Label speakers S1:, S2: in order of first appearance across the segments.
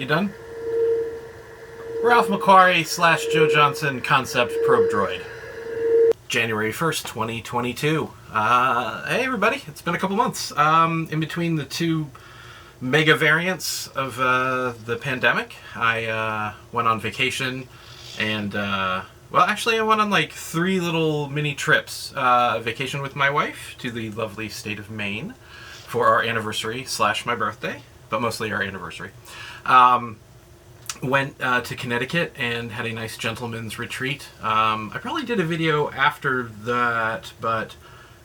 S1: done? Ralph McQuarrie / Joe Johnston concept probe droid. January 1st, 2022. Hey everybody, it's been a couple months. In between the two mega variants of the pandemic, I went on vacation and, well, actually I went on like 3 little mini trips. Vacation with my wife to the lovely state of Maine for our anniversary / my birthday, but mostly our anniversary. Went to Connecticut and had a nice gentleman's retreat. I probably did a video after that, but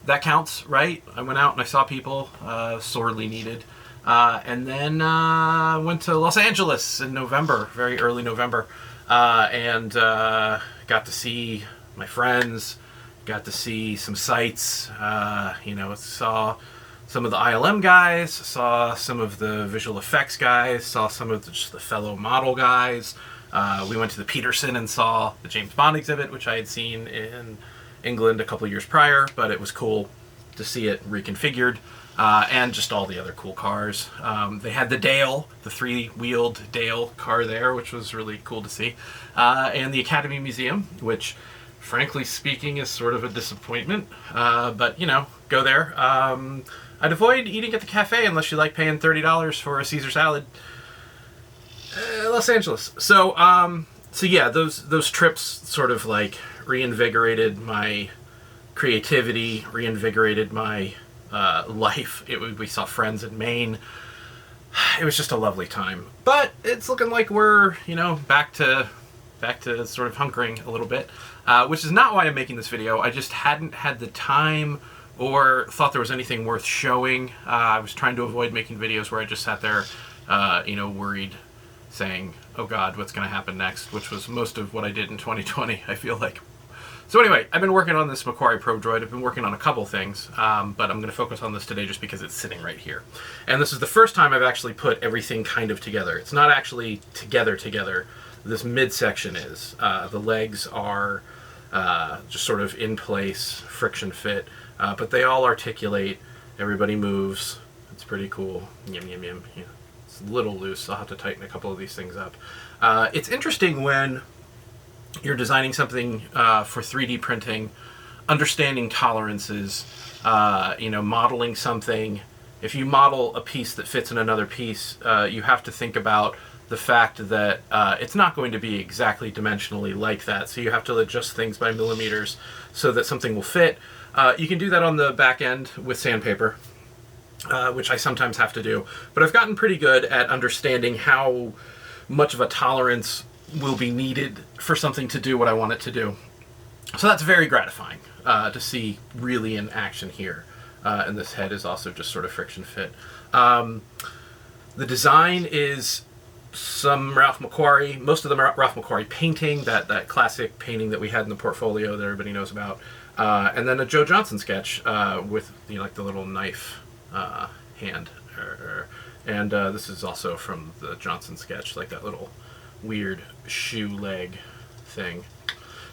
S1: that counts, right? I went out and I saw people, sorely needed. And then went to Los Angeles in November, very early November, and got to see my friends, got to see some sights, saw some of the ILM guys, saw some of the visual effects guys, saw some of just the fellow model guys. We went to the Peterson and saw the James Bond exhibit, which I had seen in England a couple of years prior, but it was cool to see it reconfigured, and just all the other cool cars. They had the Dale, the 3-wheeled Dale car there, which was really cool to see, and the Academy Museum, which, frankly speaking, is sort of a disappointment, but, go there. I'd avoid eating at the cafe unless you like paying $30 for a Caesar salad. Los Angeles. So yeah, those trips sort of like reinvigorated my creativity, reinvigorated my life. We saw friends in Maine. It was just a lovely time. But it's looking like we're, back to sort of hunkering a little bit, which is not why I'm making this video. I just hadn't had the time or thought there was anything worth showing. I was trying to avoid making videos where I just sat there, worried, saying, oh God, what's going to happen next, which was most of what I did in 2020, I feel like. So anyway, I've been working on this McQuarrie probe droid. I've been working on a couple things, but I'm going to focus on this today just because it's sitting right here. And this is the first time I've actually put everything kind of together. It's not actually together. This midsection is. The legs are just sort of in place, friction fit. But they all articulate, everybody moves, it's pretty cool, yum yum yum, it's a little loose, I'll have to tighten a couple of these things up. It's interesting when you're designing something for 3D printing, understanding tolerances, modeling something. If you model a piece that fits in another piece, you have to think about the fact that it's not going to be exactly dimensionally like that, so you have to adjust things by millimeters so that something will fit. You can do that on the back end with sandpaper, which I sometimes have to do, but I've gotten pretty good at understanding how much of a tolerance will be needed for something to do what I want it to do. So that's very gratifying to see really in action here. And this head is also just sort of friction fit. The design is some Ralph McQuarrie, most of them are Ralph McQuarrie painting, that classic painting that we had in the portfolio that everybody knows about. And then a Joe Johnston sketch with like the little knife hand. And this is also from the Johnston sketch, like that little weird shoe leg thing.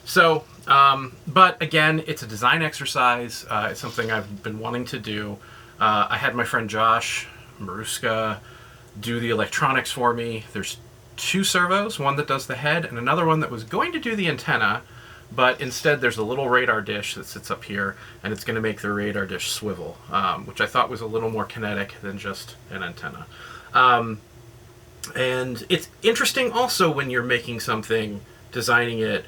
S1: So, but again, it's a design exercise. It's something I've been wanting to do. I had my friend Josh Maruska do the electronics for me. There's 2 servos, one that does the head and another one that was going to do the antenna, but instead there's a little radar dish that sits up here and it's going to make the radar dish swivel, which I thought was a little more kinetic than just an antenna. And it's interesting also when you're making something, designing it,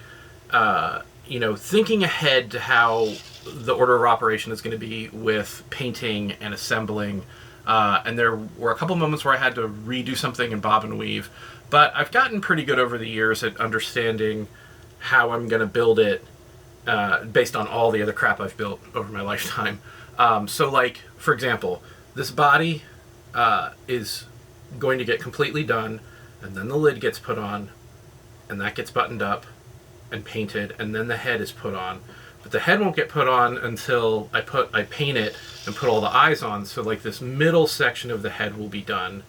S1: thinking ahead to how the order of operation is going to be with painting and assembling. And there were a couple moments where I had to redo something in bob and weave, but I've gotten pretty good over the years at understanding how I'm going to build it based on all the other crap I've built over my lifetime. So like, for example, this body is going to get completely done, and then the lid gets put on, and that gets buttoned up and painted, and then the head is put on. But the head won't get put on until I paint it and put all the eyes on. So like this middle section of the head will be done,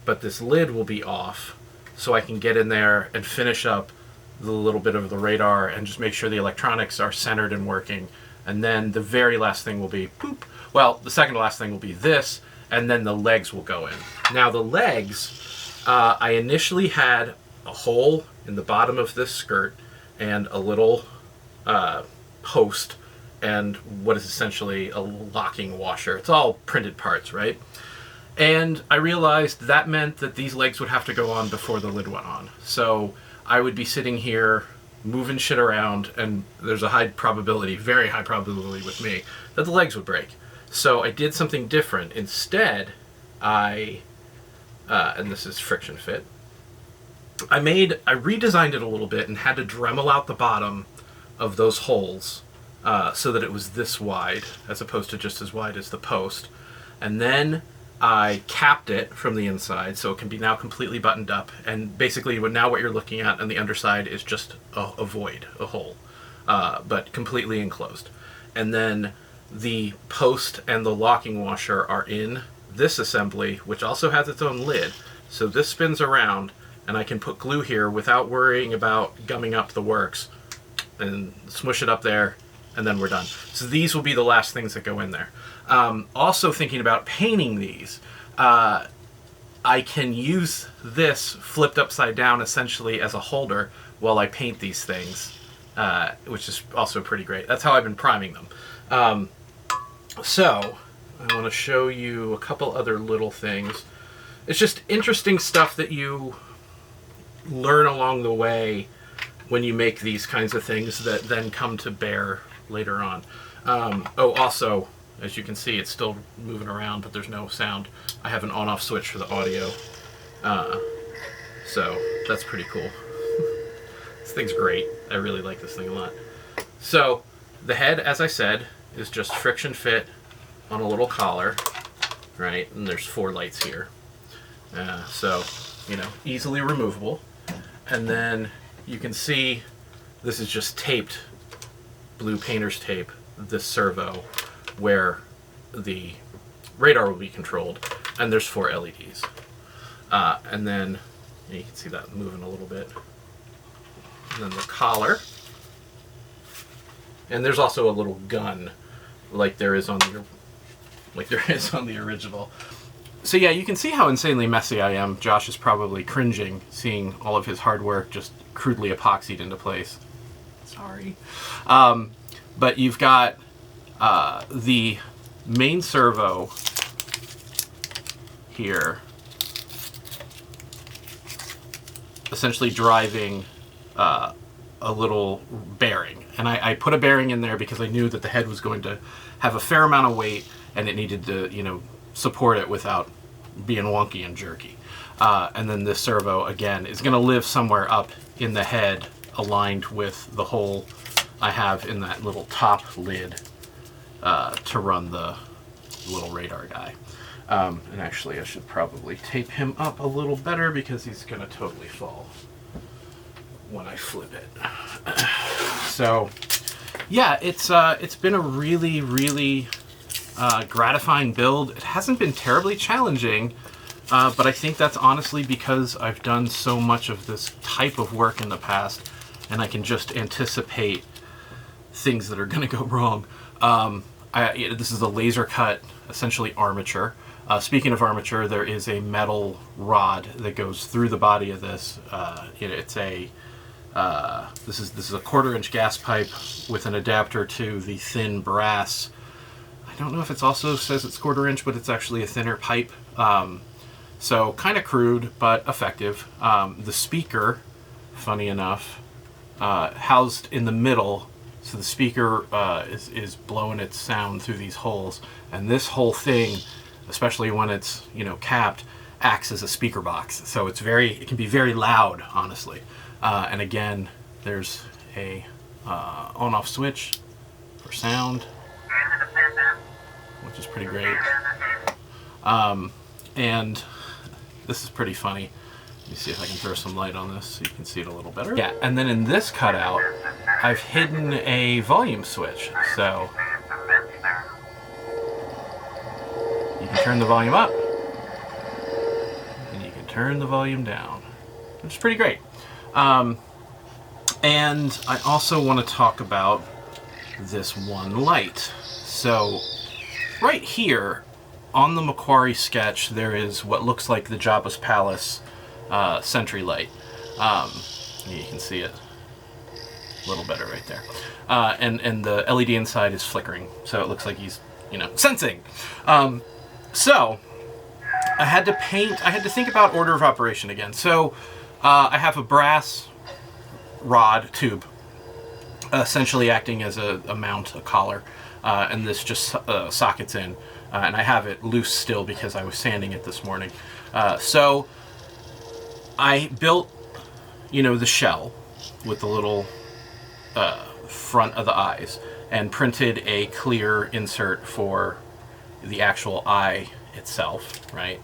S1: but this lid will be off, so I can get in there and finish up the little bit of the radar and just make sure the electronics are centered and working. And then the very last thing will be poop. Well, the second to last thing will be this, and then the legs will go in. Now the legs, I initially had a hole in the bottom of this skirt and a little post and what is essentially a locking washer. It's all printed parts, right? And I realized that meant that these legs would have to go on before the lid went on. So I would be sitting here moving shit around, and there's a high probability, very high probability with me, that the legs would break. So I did something different. Instead, and this is friction fit, I redesigned it a little bit and had to Dremel out the bottom of those holes so that it was this wide, as opposed to just as wide as the post. And then I capped it from the inside so it can be now completely buttoned up. And basically now what you're looking at on the underside is just a void, a hole, but completely enclosed. And then the post and the locking washer are in this assembly, which also has its own lid. So this spins around and I can put glue here without worrying about gumming up the works, and smush it up there, and then we're done. So these will be the last things that go in there. Also thinking about painting these, I can use this flipped upside down essentially as a holder while I paint these things, which is also pretty great. That's how I've been priming them. So I want to show you a couple other little things. It's just interesting stuff that you learn along the way when you make these kinds of things that then come to bear later on. Also, as you can see, it's still moving around, but there's no sound. I have an on-off switch for the audio, so that's pretty cool. This thing's great. I really like this thing a lot. So the head, as I said, is just friction fit on a little collar, right? And there's 4 lights here, so easily removable. And then you can see this is just taped, blue painter's tape, this servo where the radar will be controlled, and there's 4 LEDs. And then you can see that moving a little bit. And then the collar. And there's also a little gun like there is on the original. So yeah, you can see how insanely messy I am. Josh is probably cringing seeing all of his hard work just crudely epoxied into place. Sorry. But you've got the main servo here essentially driving a little bearing. And I put a bearing in there because I knew that the head was going to have a fair amount of weight and it needed to, support it without being wonky and jerky. And then this servo, again, is going to live somewhere up in the head aligned with the hole I have in that little top lid to run the little radar guy. And actually, I should probably tape him up a little better because he's going to totally fall when I flip it. So, yeah, it's been a really, really gratifying build. It hasn't been terribly challenging, but I think that's honestly because I've done so much of this type of work in the past, and I can just anticipate things that are going to go wrong. This is a laser cut, essentially armature. Speaking of armature, there is a metal rod that goes through the body of this. This is a 1/4-inch gas pipe with an adapter to the thin brass. I don't know if it also says it's 1/4-inch, but it's actually a thinner pipe. So kind of crude, but effective. The speaker, funny enough, housed in the middle. So the speaker is blowing its sound through these holes, and this whole thing, especially when it's capped, acts as a speaker box. So it can be very loud, honestly. And again, there's a on-off switch for sound, which is pretty great. And this is pretty funny. Let me see if I can throw some light on this so you can see it a little better. Yeah, and then in this cutout, I've hidden a volume switch. So you can turn the volume up, and you can turn the volume down, which is pretty great. And I also want to talk about this one light. So right here on the McQuarrie sketch, there is what looks like the Jabba's Palace sentry light. You can see it a little better right there. And the LED inside is flickering, so it looks like he's, sensing. So I had to think about order of operation again. So I have a brass rod tube, essentially acting as a mount, a collar, and this just sockets in, and I have it loose still because I was sanding it this morning. So I built, the shell with the little front of the eyes, and printed a clear insert for the actual eye itself, right?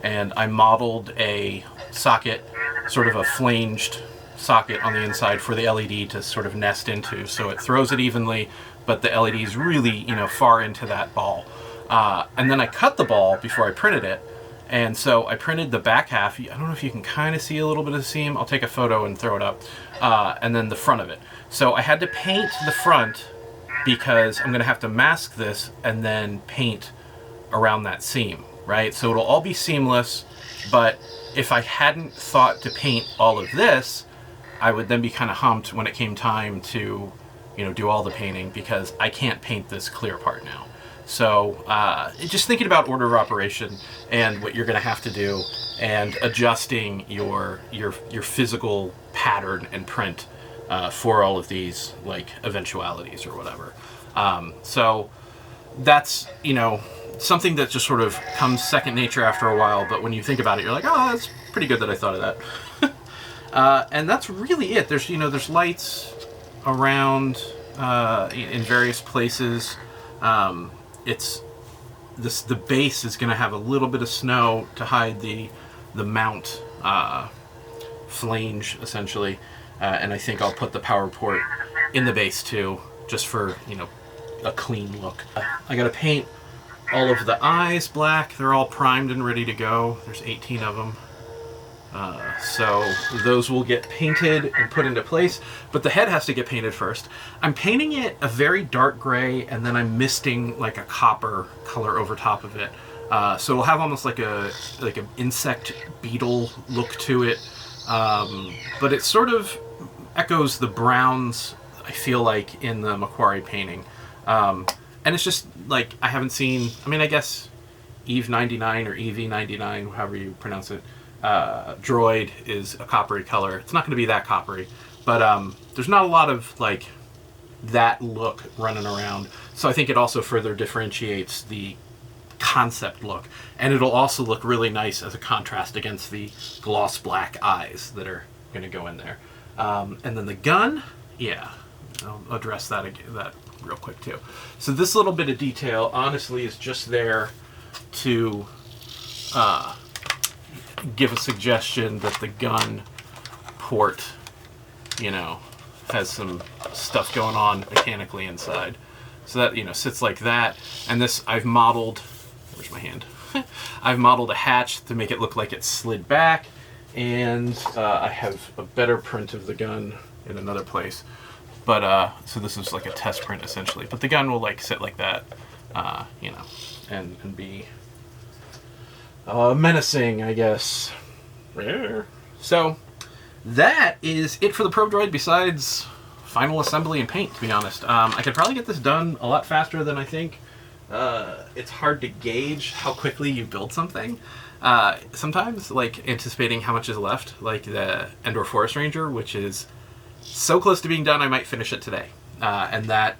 S1: And I modeled a socket, sort of a flanged socket on the inside for the LED to sort of nest into, so it throws it evenly, but the LED is really, far into that ball. And then I cut the ball before I printed it, and so I printed the back half. I don't know if you can kind of see a little bit of the seam. I'll take a photo and throw it up. And then the front of it. So I had to paint the front because I'm going to have to mask this and then paint around that seam, right? So it'll all be seamless, but if I hadn't thought to paint all of this, I would then be kind of humped when it came time to, do all the painting, because I can't paint this clear part now. So just thinking about order of operation and what you're going to have to do, and adjusting your physical pattern and print for all of these like eventualities or whatever. So that's something that just sort of comes second nature after a while. But when you think about it, you're like, oh, that's pretty good that I thought of that. And that's really it. There's lights around in various places. The base is going to have a little bit of snow to hide the mount flange, essentially, and I think I'll put the power port in the base too, just for a clean look. I got to paint all of the eyes black. They're all primed and ready to go. There's 18 of them. So those will get painted and put into place, but the head has to get painted first. I'm painting it a very dark gray, and then I'm misting like a copper color over top of it. So it'll have almost like an insect beetle look to it, but it sort of echoes the browns I feel like in the McQuarrie painting. And it's just like, I haven't seen, I guess Eve 99 or EV 99, however you pronounce it. Droid is a coppery color. It's not going to be that coppery, but there's not a lot of like that look running around. So I think it also further differentiates the concept look, and it'll also look really nice as a contrast against the gloss black eyes that are going to go in there. And then the gun, yeah, I'll address that real quick too. So this little bit of detail honestly is just there to give a suggestion that the gun port, has some stuff going on mechanically inside. So that, sits like that. And this, I've modeled, where's my hand? I've modeled a hatch to make it look like it's slid back. And I have a better print of the gun in another place. But, so this is like a test print essentially. But the gun will like sit like that, and be menacing, I guess. So that is it for the Probe Droid, besides final assembly and paint, to be honest. I could probably get this done a lot faster than I think. It's hard to gauge how quickly you build something. Sometimes, like, anticipating how much is left, like the Endor Forest Ranger, which is so close to being done, I might finish it today. And that,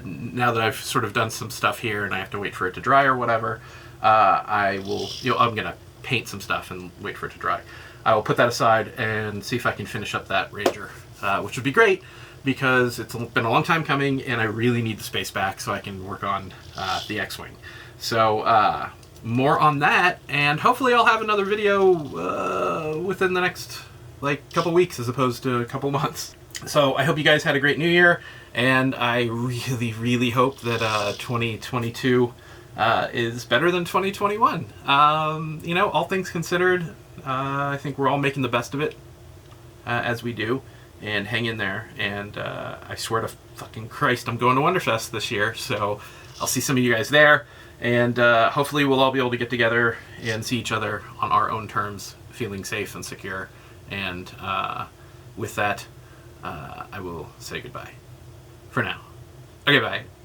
S1: now that I've sort of done some stuff here and I have to wait for it to dry or whatever, I will, I'm going to paint some stuff and wait for it to dry. I will put that aside and see if I can finish up that Ranger, which would be great because it's been a long time coming and I really need the space back so I can work on the X-Wing. So more on that, and hopefully I'll have another video within the next couple weeks as opposed to a couple months. So I hope you guys had a great New Year, and I really, really hope that 2022 is better than 2021. All things considered, I think we're all making the best of it as we do, and hang in there. And I swear to fucking Christ, I'm going to Wonderfest this year, so I'll see some of you guys there, and hopefully we'll all be able to get together and see each other on our own terms feeling safe and secure. And with that, I will say goodbye for now. Okay, bye.